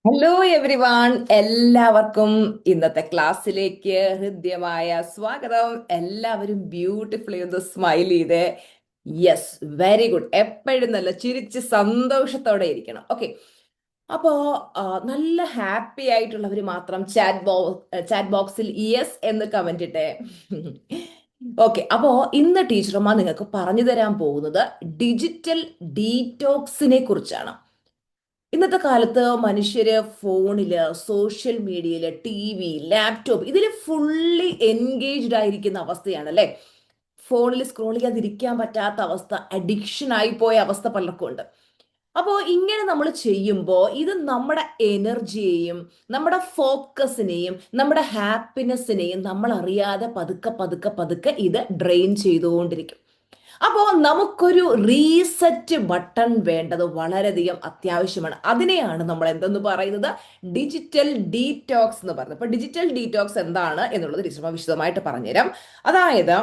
Hello everyone, എല്ലാവർക്കും ഇന്നത്തെ ക്ലാസ്സിലേക്ക് ഹൃദ്യമായ സ്വാഗതം. എല്ലാവരും ബ്യൂട്ടിഫുള്ളി ഒന്ന് സ്മൈൽ ചെയ്ത്. Yes, very good. എപ്പോഴും നല്ല ചിരിച്ച് സന്തോഷത്തോടെ ഇരിക്കണം. ഓക്കെ, അപ്പോ നല്ല ഹാപ്പി ആയിട്ടുള്ളവർ മാത്രം ചാറ്റ് ബോക്സിൽ യെസ് എന്ന് കമന്റ് ഇട്ടേ. ഓക്കെ, അപ്പോ ഇന്ന് ടീച്ചർമാർ നിങ്ങൾക്ക് പറഞ്ഞു തരാൻ പോകുന്നത് ഡിജിറ്റൽ ഡീറ്റോക്സിനെ കുറിച്ചാണ്. ഇന്നത്തെ കാലത്ത് മനുഷ്യര് ഫോണില്, സോഷ്യൽ മീഡിയയില്, ടി വി, ലാപ്ടോപ്പ് ഇതിൽ ഫുള്ളി എൻഗേജ്ഡ് ആയിരിക്കുന്ന അവസ്ഥയാണ് അല്ലെ. ഫോണിൽ സ്ക്രോൾ ചെയ്യാതിരിക്കാൻ പറ്റാത്ത അവസ്ഥ, അഡിക്ഷൻ ആയി പോയ അവസ്ഥ പലർക്കും ഉണ്ട്. അപ്പോൾ ഇങ്ങനെ നമ്മൾ ചെയ്യുമ്പോൾ ഇത് നമ്മുടെ എനർജിയെയും നമ്മുടെ ഫോക്കസിനെയും നമ്മുടെ ഹാപ്പിനെസ്സിനെയും നമ്മൾ അറിയാതെ പതുക്കെ പതുക്കെ പതുക്കെ ഇത് ഡ്രെയിൻ ചെയ്തുകൊണ്ടിരിക്കും. അപ്പോൾ നമുക്കൊരു റീസെറ്റ് ബട്ടൺ വേണ്ടത് വളരെയധികം അത്യാവശ്യമാണ്. അതിനെയാണ് നമ്മൾ എന്തെന്ന് പറയുന്നത്, ഡിജിറ്റൽ ഡീറ്റോക്സ് എന്ന് പറയുന്നത്. അപ്പൊ ഡിജിറ്റൽ ഡീറ്റോക്സ് എന്താണ് എന്നുള്ളത് ടീച്ചർ വിശദമായിട്ട് പറഞ്ഞുതരാം. അതായത്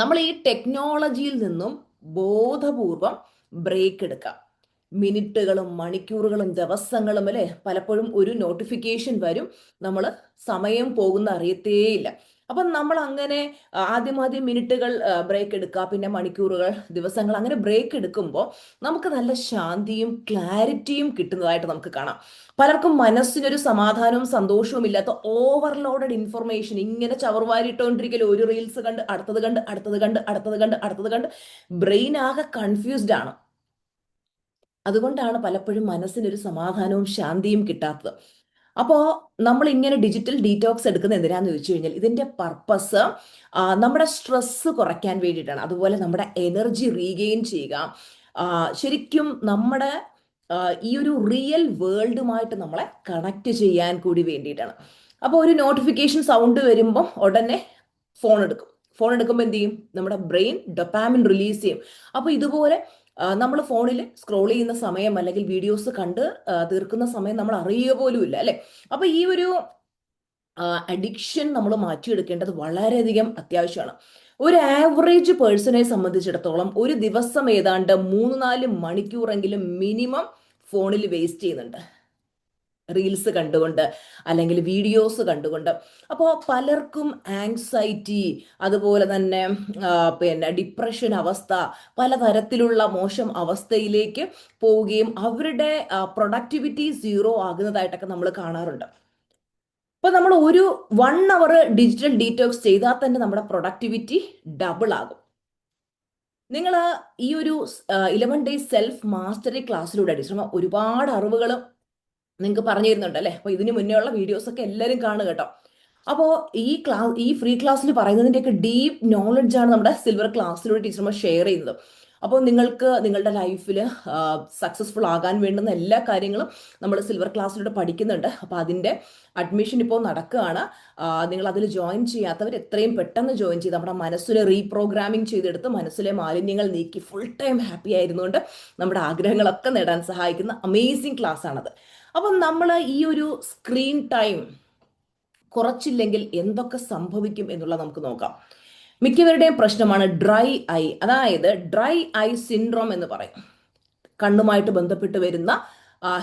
നമ്മൾ ഈ ടെക്നോളജിയിൽ നിന്നും ബോധപൂർവം ബ്രേക്ക് എടുക്കാം. മിനിറ്റുകളും മണിക്കൂറുകളും ദിവസങ്ങളും അല്ലെ, പലപ്പോഴും ഒരു നോട്ടിഫിക്കേഷൻ വരും, നമ്മൾ സമയം പോകുന്ന അറിയത്തേയില്ല. അപ്പം നമ്മൾ അങ്ങനെ ആദ്യം മിനിറ്റുകൾ ബ്രേക്ക് എടുക്കുക, പിന്നെ മണിക്കൂറുകൾ, ദിവസങ്ങൾ, അങ്ങനെ ബ്രേക്ക് എടുക്കുമ്പോൾ നമുക്ക് നല്ല ശാന്തിയും ക്ലാരിറ്റിയും കിട്ടുന്നതായിട്ട് നമുക്ക് കാണാം. പലർക്കും മനസ്സിനൊരു സമാധാനവും സന്തോഷവും ഇല്ലാത്ത ഓവർലോഡഡ് ഇൻഫർമേഷൻ ഇങ്ങനെ ചവർവാരിട്ടുകൊണ്ടിരിക്കലും, ഒരു റീൽസ് കണ്ട് അടുത്തത് കണ്ട് അടുത്തത് കണ്ട് അടുത്തത് കണ്ട് അടുത്തത് കണ്ട് ബ്രെയിൻ ആകെ കൺഫ്യൂസ്ഡ് ആണ്. അതുകൊണ്ടാണ് പലപ്പോഴും മനസ്സിനൊരു സമാധാനവും ശാന്തിയും കിട്ടാത്തത്. അപ്പോൾ നമ്മൾ ഇങ്ങനെ ഡിജിറ്റൽ ഡീറ്റോക്സ് എടുക്കുന്നത് എന്തിനാന്ന് ചോദിച്ചു കഴിഞ്ഞാൽ, ഇതിന്റെ പർപ്പസ് നമ്മുടെ സ്ട്രെസ് കുറയ്ക്കാൻ വേണ്ടിയിട്ടാണ്. അതുപോലെ നമ്മുടെ എനർജി റീഗെയിൻ ചെയ്യുക, ശരിക്കും നമ്മുടെ ഈ ഒരു റിയൽ വേൾഡുമായിട്ട് നമ്മളെ കണക്ട് ചെയ്യാൻ കൂടി വേണ്ടിയിട്ടാണ്. അപ്പോൾ ഒരു നോട്ടിഫിക്കേഷൻ സൗണ്ട് വരുമ്പോൾ ഉടനെ ഫോൺ എടുക്കും. ഫോൺ എടുക്കുമ്പോൾ എന്ത് ചെയ്യും, നമ്മുടെ ബ്രെയിൻ ഡൊപ്പാമിൻ റിലീസ് ചെയ്യും. അപ്പോൾ ഇതുപോലെ നമ്മൾ ഫോണിൽ സ്ക്രോൾ ചെയ്യുന്ന സമയം അല്ലെങ്കിൽ വീഡിയോസ് കണ്ട് തീർക്കുന്ന സമയം നമ്മൾ അറിയുക പോലും ഇല്ല അല്ലെ. അപ്പൊ ഈ ഒരു അഡിക്ഷൻ നമ്മൾ മാറ്റിയെടുക്കേണ്ടത് വളരെയധികം അത്യാവശ്യമാണ്. ഒരു ആവറേജ് പേഴ്സണെ സംബന്ധിച്ചിടത്തോളം ഒരു ദിവസം ഏതാണ്ട് 3-4 മണിക്കൂറെങ്കിലും മിനിമം ഫോണിൽ വേസ്റ്റ് ചെയ്യുന്നുണ്ട്, റീൽസ് കണ്ടുകൊണ്ട് അല്ലെങ്കിൽ വീഡിയോസ് കണ്ടുകൊണ്ട്. അപ്പോൾ പലർക്കും ആങ്സൈറ്റി, അതുപോലെ തന്നെ പിന്നെ ഡിപ്രഷൻ അവസ്ഥ, പലതരത്തിലുള്ള മോശം അവസ്ഥയിലേക്ക് പോവുകയും അവരുടെ പ്രൊഡക്ടിവിറ്റി സീറോ ആകുന്നതായിട്ടൊക്കെ നമ്മൾ കാണാറുണ്ട്. അപ്പൊ നമ്മൾ ഒരു 1 അവർ ഡിജിറ്റൽ ഡീറ്റോക്സ് ചെയ്താൽ തന്നെ നമ്മുടെ പ്രൊഡക്ടിവിറ്റി ഡബിൾ ആകും. നിങ്ങൾ ഈ ഒരു 11 ഡേയ്സ് സെൽഫ് മാസ്റ്ററി ക്ലാസ്സിലൂടെ ഒരുപാട് അറിവുകൾ നിങ്ങൾക്ക് പറഞ്ഞു തരുന്നുണ്ട് അല്ലേ. അപ്പൊ ഇതിന് മുന്നേ ഉള്ള വീഡിയോസ് ഒക്കെ എല്ലാവരും കാണുക കേട്ടോ. അപ്പോൾ ഈ ഫ്രീ ക്ലാസ്സിൽ പറയുന്നതിൻ്റെയൊക്കെ ഡീപ്പ് നോളജ് ആണ് നമ്മുടെ സിൽവർ ക്ലാസ്സിലൂടെ ടീച്ചർമാർ ഷെയർ ചെയ്യുന്നത്. അപ്പോൾ നിങ്ങൾക്ക് നിങ്ങളുടെ ലൈഫിൽ സക്സസ്ഫുൾ ആകാൻ വേണ്ടുന്ന എല്ലാ കാര്യങ്ങളും നമ്മൾ സിൽവർ ക്ലാസ്സിലൂടെ പഠിക്കുന്നുണ്ട്. അപ്പോൾ അതിൻ്റെ അഡ്മിഷൻ ഇപ്പോൾ നടക്കുകയാണ്. നിങ്ങൾ അതിൽ ജോയിൻ ചെയ്യാത്തവർ എത്രയും പെട്ടെന്ന് ജോയിൻ ചെയ്ത് നമ്മുടെ മനസ്സിനെ റീപ്രോഗ്രാമിംഗ് ചെയ്തെടുത്ത് മനസ്സിലെ മാലിന്യങ്ങൾ നീക്കി ഫുൾ ടൈം ഹാപ്പി ആയിരുന്നുകൊണ്ട് നമ്മുടെ ആഗ്രഹങ്ങളൊക്കെ നേടാൻ സഹായിക്കുന്ന അമേസിങ് ക്ലാസ് ആണത്. അപ്പം നമ്മൾ ഈ ഒരു സ്ക്രീൻ ടൈം കുറച്ചില്ലെങ്കിൽ എന്തൊക്കെ സംഭവിക്കും എന്നുള്ളത് നമുക്ക് നോക്കാം. മിക്കവരുടെയും പ്രശ്നമാണ് ഡ്രൈ ഐ, അതായത് ഡ്രൈ ഐ സിൻഡ്രോം എന്ന് പറയും. കണ്ണുമായിട്ട് ബന്ധപ്പെട്ട് വരുന്ന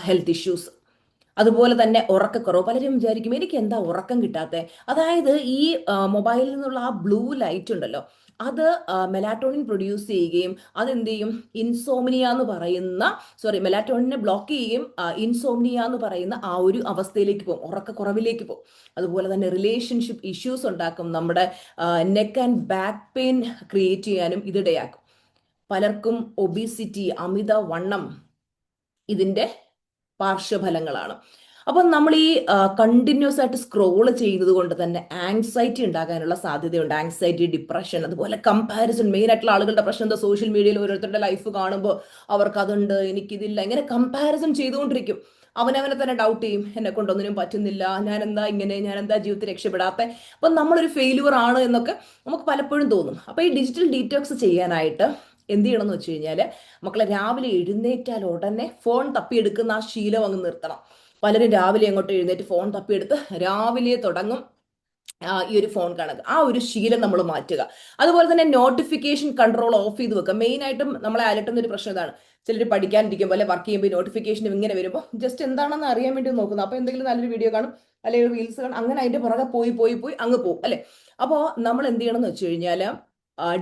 ഹെൽത്ത് ഇഷ്യൂസ്. അതുപോലെ തന്നെ ഉറക്കക്കുറവ്. പലരും വിചാരിക്കും എനിക്ക് എന്താ ഉറക്കം കിട്ടാത്തെ. അതായത് ഈ മൊബൈലിൽ നിന്നുള്ള ആ ബ്ലൂ ലൈറ്റ് ഉണ്ടല്ലോ, അത് മെലാറ്റോണിൻ പ്രൊഡ്യൂസ് ചെയ്യുകയും അതെന്ത് ചെയ്യും, ഇൻസോമിനിയ എന്ന് പറയുന്ന മെലാറ്റോണിനെ ബ്ലോക്ക് ചെയ്യുകയും ഇൻസോമിനിയ എന്ന് പറയുന്ന ആ ഒരു അവസ്ഥയിലേക്ക് പോകും, ഉറക്കക്കുറവിലേക്ക് പോകും. അതുപോലെ തന്നെ റിലേഷൻഷിപ്പ് ഇഷ്യൂസ് ഉണ്ടാക്കും, നമ്മുടെ neck and back pain create ചെയ്യാനും ഇതിടയാക്കും. പലർക്കും ഒബിസിറ്റി, അമിത വണ്ണം ഇതിന്റെ പാർശ്വഫലങ്ങളാണ്. അപ്പം നമ്മൾ ഈ കണ്ടിന്യൂസ് ആയിട്ട് സ്ക്രോൾ ചെയ്യുന്നത് കൊണ്ട് തന്നെ ആങ്സൈറ്റി ഉണ്ടാകാനുള്ള സാധ്യതയുണ്ട്. ആങ്സൈറ്റി, ഡിപ്രഷൻ, അതുപോലെ കമ്പാരിസൺ. മെയിൻ ആയിട്ടുള്ള ആളുകളുടെ പ്രശ്നം എന്താ, സോഷ്യൽ മീഡിയയിൽ ഓരോരുത്തരുടെ ലൈഫ് കാണുമ്പോൾ അവർക്ക് അതുണ്ട് എനിക്കിതില്ല, ഇങ്ങനെ കമ്പാരിസൺ ചെയ്തുകൊണ്ടിരിക്കും. അവനവനെ തന്നെ ഡൗട്ട് ചെയ്യും, എന്നെ കൊണ്ടൊന്നിനും പറ്റുന്നില്ല, ഞാൻ എന്താ ഇങ്ങനെ, ഞാൻ എന്താ ജീവിതത്തിൽ രക്ഷപ്പെടാത്ത, അപ്പം നമ്മളൊരു ഫെയിലുവർ ആണ് എന്നൊക്കെ നമുക്ക് പലപ്പോഴും തോന്നും. അപ്പൊ ഈ ഡിജിറ്റൽ ഡീറ്റോക്സ് ചെയ്യാനായിട്ട് എന്ത് ചെയ്യണം എന്ന് വെച്ച് കഴിഞ്ഞാൽ, മക്കളെ രാവിലെ എഴുന്നേറ്റാൽ ഉടനെ ഫോൺ തപ്പിയെടുക്കുന്ന ആ ശീലം അങ്ങ് നിർത്തണം. പലരും രാവിലെ അങ്ങോട്ട് എഴുന്നേറ്റ് ഫോൺ തപ്പിയെടുത്ത് രാവിലെ തുടങ്ങും ഈ ഒരു ഫോൺ കണക്ക്. ആ ഒരു ശീലം നമ്മൾ മാറ്റുക. അതുപോലെ തന്നെ നോട്ടിഫിക്കേഷൻ കൺട്രോൾ ഓഫ് ചെയ്ത് വെക്കുക. മെയിൻ ആയിട്ടും നമ്മളെ അലട്ടുന്ന ഒരു പ്രശ്നം ഇതാണ്. ചിലർ പഠിക്കാനിരിക്കുമ്പോൾ അല്ലെ വർക്ക് ചെയ്യുമ്പോൾ നോട്ടിഫിക്കേഷൻ ഇങ്ങനെ വരുമ്പോൾ ജസ്റ്റ് എന്താണെന്ന് അറിയാൻ വേണ്ടി നോക്കുന്നത്. അപ്പോൾ എന്തെങ്കിലും നല്ലൊരു വീഡിയോ കാണും അല്ലെങ്കിൽ റീൽസ് കാണും, അങ്ങനെ അതിന്റെ പുറകെ പോയി പോയി പോയി അങ്ങ് പോകും അല്ലെ. അപ്പോൾ നമ്മൾ എന്ത് ചെയ്യണം എന്ന് വെച്ച് കഴിഞ്ഞാൽ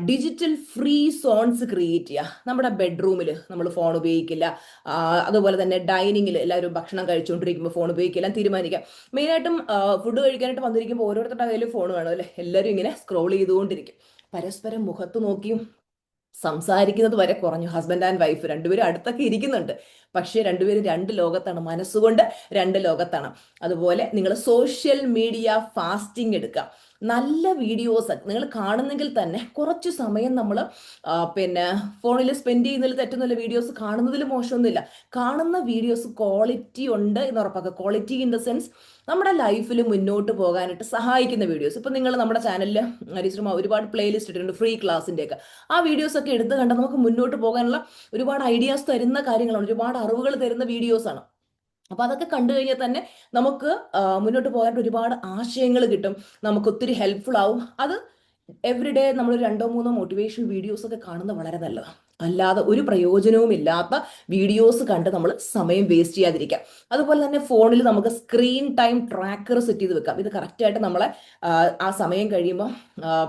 ഡിജിറ്റൽ ഫ്രീ സോൺസ് ക്രിയേറ്റ് ചെയ്യുക. നമ്മുടെ ബെഡ്റൂമിൽ നമ്മൾ ഫോൺ ഉപയോഗിക്കില്ല, അതുപോലെ തന്നെ ഡൈനിങ്ങിൽ എല്ലാവരും ഭക്ഷണം കഴിച്ചുകൊണ്ടിരിക്കുമ്പോൾ ഫോൺ ഉപയോഗിക്കില്ല തീരുമാനിക്കാം. മെയിനായിട്ടും ഫുഡ് കഴിക്കാനായിട്ട് വന്നിരിക്കുമ്പോൾ ഓരോരുത്തരുടെ കയ്യിൽ ഫോൺ വേണം അല്ലേ, എല്ലാവരും ഇങ്ങനെ സ്ക്രോൾ ചെയ്തുകൊണ്ടിരിക്കും. പരസ്പരം മുഖത്ത് നോക്കിയും സംസാരിക്കുന്നത് വരെ കുറഞ്ഞു. ഹസ്ബൻഡ് ആൻഡ് വൈഫ് രണ്ടുപേരും അടുത്തൊക്കെ ഇരിക്കുന്നുണ്ട്, പക്ഷേ രണ്ടുപേരും രണ്ട് ലോകത്താണ്, മനസ്സുകൊണ്ട് രണ്ട് ലോകത്താണ്. അതുപോലെ നിങ്ങൾ സോഷ്യൽ മീഡിയ ഫാസ്റ്റിംഗ് എടുക്കുക. നല്ല വീഡിയോസ് നിങ്ങൾ കാണുന്നെങ്കിൽ തന്നെ കുറച്ച് സമയം നമ്മൾ പിന്നെ ഫോണിൽ സ്പെൻഡ് ചെയ്യുന്നതിൽ തെറ്റുന്നില്ല. വീഡിയോസ് കാണുന്നതിൽ മോശമൊന്നുമില്ല. കാണുന്ന വീഡിയോസ് ക്വാളിറ്റി ഉണ്ട് എന്ന് ഉറപ്പാക്കുക. ക്വാളിറ്റി ഇൻ ദ സെൻസ് നമ്മുടെ ലൈഫിൽ മുന്നോട്ട് പോകാനായിട്ട് സഹായിക്കുന്ന വീഡിയോസ്. ഇപ്പം നിങ്ങൾ നമ്മുടെ ചാനലിൽ ഹരിശ്രമ ഒരുപാട് പ്ലേലിസ്റ്റ് ഇട്ടിട്ടുണ്ട് ഫ്രീ ക്ലാസ്സിൻ്റെയൊക്കെ. ആ വീഡിയോസ് ഒക്കെ എടുത്ത് കണ്ട് നമുക്ക് മുന്നോട്ട് പോകാനുള്ള ഒരുപാട് ഐഡിയാസ് തരുന്ന കാര്യങ്ങളാണ്, ഒരുപാട് അറിവുകൾ തരുന്ന വീഡിയോസാണ്. അപ്പൊ അതൊക്കെ കണ്ടു കഴിഞ്ഞാൽ തന്നെ നമുക്ക് മുന്നോട്ട് പോകാനായിട്ട് ഒരുപാട് ആശയങ്ങൾ കിട്ടും, നമുക്ക് ഒത്തിരി ഹെൽപ്ഫുൾ ആവും. അത് എവറിഡേ നമ്മൾ 2-3 മോട്ടിവേഷൻ വീഡിയോസ് ഒക്കെ കാണുന്നത് വളരെ നല്ലതാണ്. അല്ലാതെ ഒരു പ്രയോജനവും ഇല്ലാത്ത വീഡിയോസ് കണ്ട് നമ്മൾ സമയം വേസ്റ്റ് ചെയ്യാതിരിക്കാം. അതുപോലെ തന്നെ ഫോണിൽ നമുക്ക് സ്ക്രീൻ ടൈം ട്രാക്കർ സെറ്റ് ചെയ്ത് വെക്കാം. ഇത് കറക്റ്റായിട്ട് നമ്മളെ ആ സമയം കഴിയുമ്പോൾ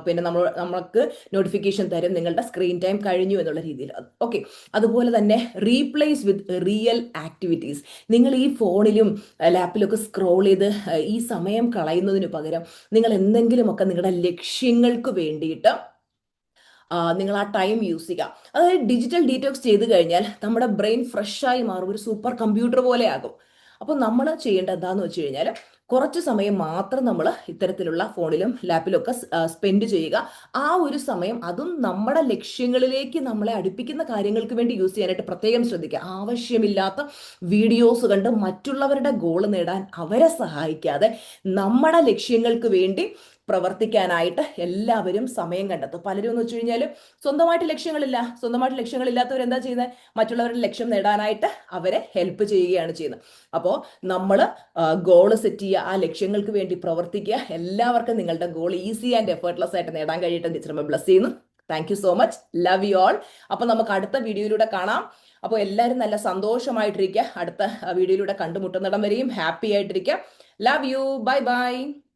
പിന്നെ നമ്മൾക്ക് നോട്ടിഫിക്കേഷൻ തരും നിങ്ങളുടെ സ്ക്രീൻ ടൈം കഴിഞ്ഞു എന്നുള്ള രീതിയിൽ. ഓക്കെ. അതുപോലെ തന്നെ റീപ്ലേസ് വിത്ത് റിയൽ ആക്ടിവിറ്റീസ്. നിങ്ങൾ ഈ ഫോണിലും ലാപ്പിലൊക്കെ സ്ക്രോൾ ചെയ്ത് ഈ സമയം കളയുന്നതിന് പകരം നിങ്ങൾ എന്തെങ്കിലുമൊക്കെ നിങ്ങളുടെ ലക്ഷ്യങ്ങൾക്ക് വേണ്ടിയിട്ട് നിങ്ങൾ ആ ടൈം യൂസ് ചെയ്യുക. അതായത് ഡിജിറ്റൽ ഡീറ്റോക്സ് ചെയ്ത് കഴിഞ്ഞാൽ നമ്മുടെ ബ്രെയിൻ ഫ്രഷായി മാറും, ഒരു സൂപ്പർ കമ്പ്യൂട്ടർ പോലെ ആകും. അപ്പോൾ നമ്മൾ ചെയ്യേണ്ടത് എന്താന്ന് വെച്ച് കഴിഞ്ഞാൽ കുറച്ച് സമയം മാത്രം നമ്മൾ ഇത്തരത്തിലുള്ള ഫോണിലും ലാപ്പിലും ഒക്കെ സ്പെൻഡ് ചെയ്യുക. ആ ഒരു സമയം അതും നമ്മുടെ ലക്ഷ്യങ്ങളിലേക്ക് നമ്മളെ അടുപ്പിക്കുന്ന കാര്യങ്ങൾക്ക് വേണ്ടി യൂസ് ചെയ്യാനായിട്ട് പ്രത്യേകം ശ്രദ്ധിക്കുക. ആവശ്യമില്ലാത്ത വീഡിയോസ് കണ്ട് മറ്റുള്ളവരുടെ ഗോൾ നേടാൻ അവരെ സഹായിക്കാതെ നമ്മുടെ ലക്ഷ്യങ്ങൾക്ക് വേണ്ടി പ്രവർത്തിക്കാനായിട്ട് എല്ലാവരും സമയം കണ്ടെത്തും. പലരും എന്ന് വെച്ച് കഴിഞ്ഞാൽ സ്വന്തമായിട്ട് ലക്ഷ്യങ്ങളില്ലാത്തവർ എന്താ ചെയ്യുന്നത്, മറ്റുള്ളവരുടെ ലക്ഷ്യം നേടാനായിട്ട് അവരെ ഹെൽപ്പ് ചെയ്യുകയാണ് ചെയ്യുന്നത്. അപ്പോൾ നമ്മൾ ഗോള് സെറ്റ് ചെയ്യുക, ആ ലക്ഷ്യങ്ങൾക്ക് വേണ്ടി പ്രവർത്തിക്കുക. എല്ലാവർക്കും നിങ്ങളുടെ ഗോൾ ഈസി ആൻഡ് എഫേർട്ട്ലെസ് ആയിട്ട് നേടാൻ കഴിയട്ടെ ടീച്ചർ ബ്ലസ് ചെയ്യുന്നു. Thank you so much, love you all. അപ്പോൾ നമുക്ക് അടുത്ത വീഡിയോയിലൂടെ കാണാം. അപ്പോൾ എല്ലാവരും നല്ല സന്തോഷമായിട്ടിരിക്കുക. അടുത്ത വീഡിയോയിലൂടെ കണ്ടുമുട്ടുന്നിടം വരെയും ഹാപ്പി ആയിട്ടിരിക്കുക. Love you, bye bye.